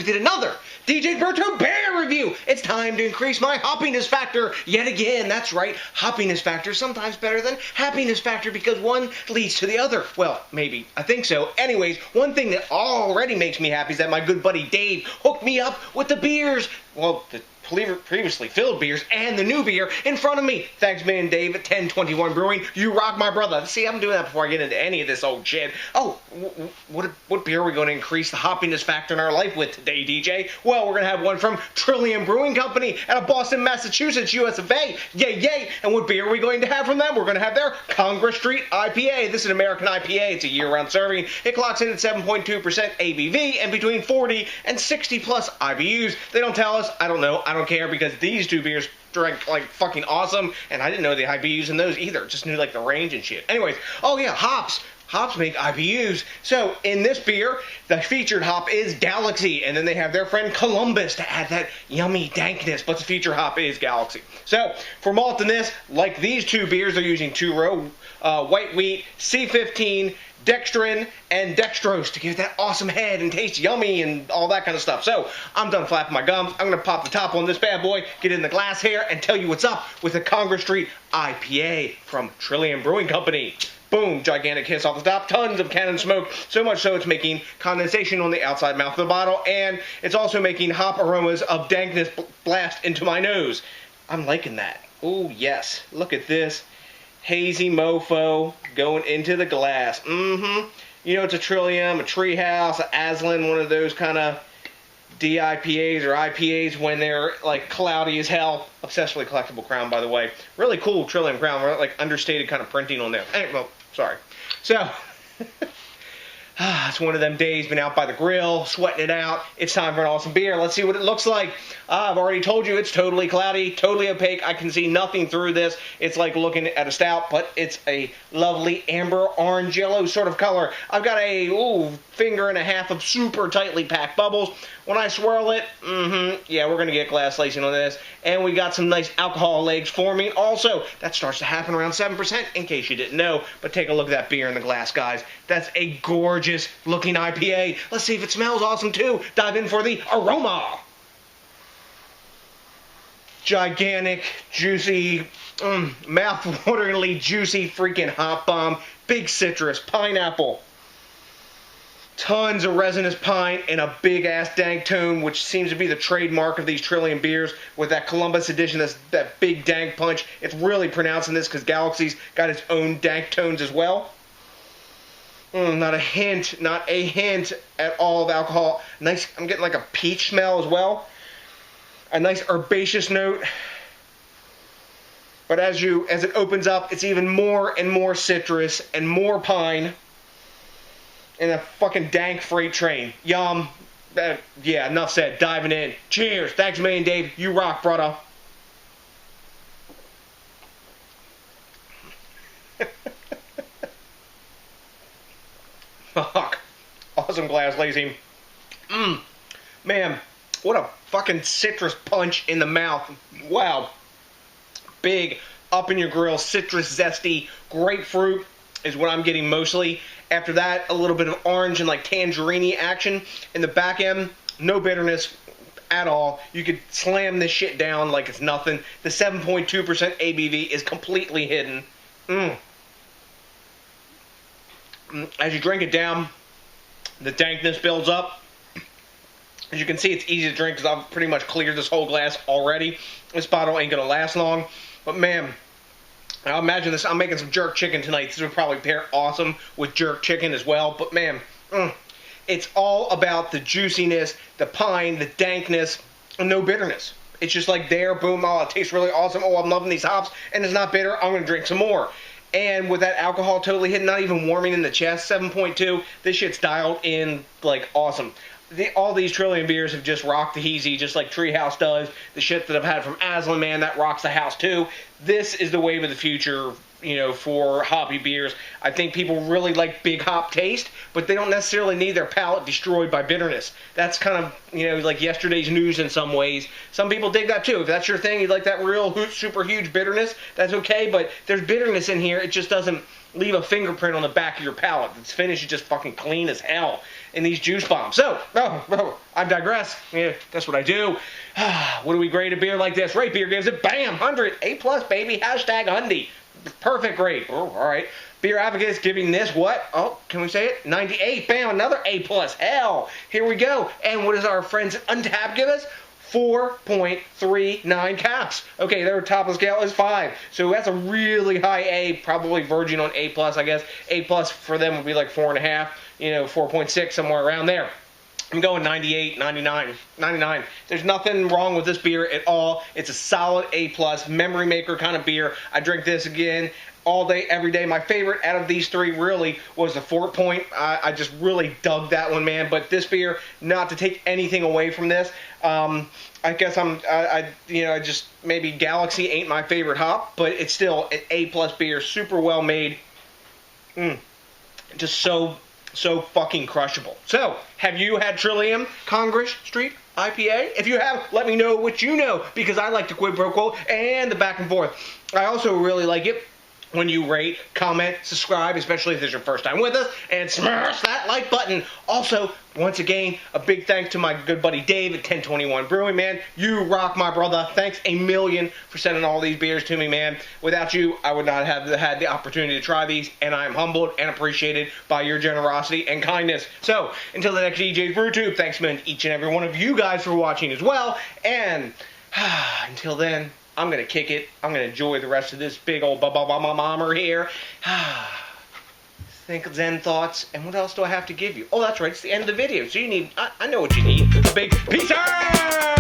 we did another DJs BrewTube beer review. It's time to increase my hoppiness factor yet again. That's right, hoppiness factor sometimes better than happiness factor because one leads to the other. Well, maybe. I think so. Anyways, one thing that already makes me happy is that my good buddy Dave hooked me up with the beers. Well, the previously filled beers and the new beer in front of me. Thanks, man, Dave at 10.2 Brewing. You rock, my brother. See, I'm doing that before I get into any of this old shit. Oh, what beer are we going to increase the hoppiness factor in our life with today, DJ? Well, we're going to have one from Trillium Brewing Company out of Boston, Massachusetts, US of A. Yay, yay. And what beer are we going to have from them? We're going to have their Congress Street IPA. This is an American IPA. It's a year-round serving. It clocks in at 7.2% ABV and between 40 and 60 plus IBUs. They don't tell us. I don't know. I don't care because these two beers drank like fucking awesome, and I didn't know the IBUs in those either. Just knew like the range and shit. Anyways, oh yeah, hops. Hops make IBUs. So in this beer, the featured hop is Galaxy, and then they have their friend Columbus to add that yummy dankness, but the featured hop is Galaxy. So for malt in this, like these two beers, they're using two-row white wheat, C15, dextrin, and dextrose to give that awesome head and taste yummy and all that kind of stuff. So I'm done flapping my gums. I'm going to pop the top on this bad boy, get in the glass here, and tell you what's up with the Congress Street IPA from Trillium Brewing Company. Boom, gigantic hiss off the top, tons of cannon smoke, so much so it's making condensation on the outside mouth of the bottle, and it's also making hop aromas of dankness blast into my nose. I'm liking that. Oh yes, look at this. Hazy mofo going into the glass. You know, it's a Trillium, a Treehouse, a Aslan, one of those kind of DIPAs or IPAs when they're like cloudy as hell. Obsessively collectible crown, by the way. Really cool Trillium crown, like understated kind of printing on there. Anyway, well, sorry. So, it's one of them days, been out by the grill, sweating it out. It's time for an awesome beer. Let's see what it looks like. I've already told you it's totally cloudy, totally opaque. I can see nothing through this. It's like looking at a stout, but it's a lovely amber, orange, yellow sort of color. I've got a finger and a half of super tightly packed bubbles. When I swirl it, yeah, we're going to get glass lacing on this. And we got some nice alcohol legs forming. Also, that starts to happen around 7%, in case you didn't know. But take a look at that beer in the glass, guys. That's a gorgeous looking IPA. Let's see if it smells awesome, too. Dive in for the aroma. Gigantic, juicy, mouth-wateringly juicy freaking hop bomb. Big citrus, pineapple. Tons of resinous pine and a big-ass dank tone, which seems to be the trademark of these Trillium beers with that Columbus edition, that big dank punch. It's really pronouncing this because Galaxy's got its own dank tones as well. Not a hint at all of alcohol. Nice, I'm getting like a peach smell as well. A nice herbaceous note. But as it opens up, it's even more and more citrus and more pine. And a fucking dank freight train. Yum. Yeah, enough said. Diving in. Cheers. Thanks a million, Dave. You rock, brother. Fuck. Awesome glass lacing. Man, what a fucking citrus punch in the mouth. Wow. Big, up in your grill, citrus zesty, grapefruit is what I'm getting mostly. After that, a little bit of orange and like tangerine action in the back end. No bitterness at all. You could slam this shit down like it's nothing. The 7.2% ABV is completely hidden. As you drink it down, the dankness builds up. As you can see, it's easy to drink because I've pretty much cleared this whole glass already. This bottle ain't going to last long. But man, I'll imagine this. I'm making some jerk chicken tonight. This would probably pair awesome with jerk chicken as well. But man, it's all about the juiciness, the pine, the dankness, and no bitterness. It's just like there, boom, oh, it tastes really awesome. Oh, I'm loving these hops, and it's not bitter. I'm going to drink some more. And with that alcohol totally hidden, not even warming in the chest, 7.2, this shit's dialed in like awesome. All these Trillium beers have just rocked the hazy, just like Treehouse does. The shit that I've had from Aslan, man, that rocks the house too. This is the wave of the future, you know, for hoppy beers. I think people really like big hop taste, but they don't necessarily need their palate destroyed by bitterness. That's kind of, you know, like yesterday's news in some ways. Some people dig that too. If that's your thing, you like that real super huge bitterness, that's okay, but there's bitterness in here. It just doesn't leave a fingerprint on the back of your palate. This finish is just fucking clean as hell in these juice bombs. So, I digress. Yeah, that's what I do. What do we grade a beer like this? Rate Beer gives it, bam, 100. A+, baby, hashtag Hundy. Perfect grade. Oh, all right. Beer Advocates giving this what? Oh, can we say it? 98. Bam, another A+. Hell, here we go. And what does our friends at Untappd give us? 4.39 caps. Okay, their top of the scale is 5. So that's a really high A, probably verging on A+, I guess. A+ for them would be like 4.5, 4.6, somewhere around there. I'm going 98, 99, 99. There's nothing wrong with this beer at all. It's a solid A+, memory maker kind of beer. I drink this again all day, every day. My favorite out of these three really was the Fort Point. I just really dug that one, man. But this beer, not to take anything away from this, I guess just maybe Galaxy ain't my favorite hop, but it's still an A+ beer, super well made. Just so fucking crushable. So, have you had Trillium Congress Street IPA? If you have, let me know what you know, because I like the quid pro quo and the back and forth. I also really like it when you rate, comment, subscribe, especially if this is your first time with us, and smash that like button. Also, once again, a big thanks to my good buddy Dave at 1021 Brewing, man. You rock, my brother. Thanks a million for sending all these beers to me, man. Without you, I would not have had the opportunity to try these, and I am humbled and appreciated by your generosity and kindness. So, until the next DJs BrewTube, thanks to each and every one of you guys for watching as well, and until then, I'm going to kick it. I'm going to enjoy the rest of this big old bomber here. Think Zen thoughts. And what else do I have to give you? Oh, that's right. It's the end of the video. So you need, I know what you need. A big peace out!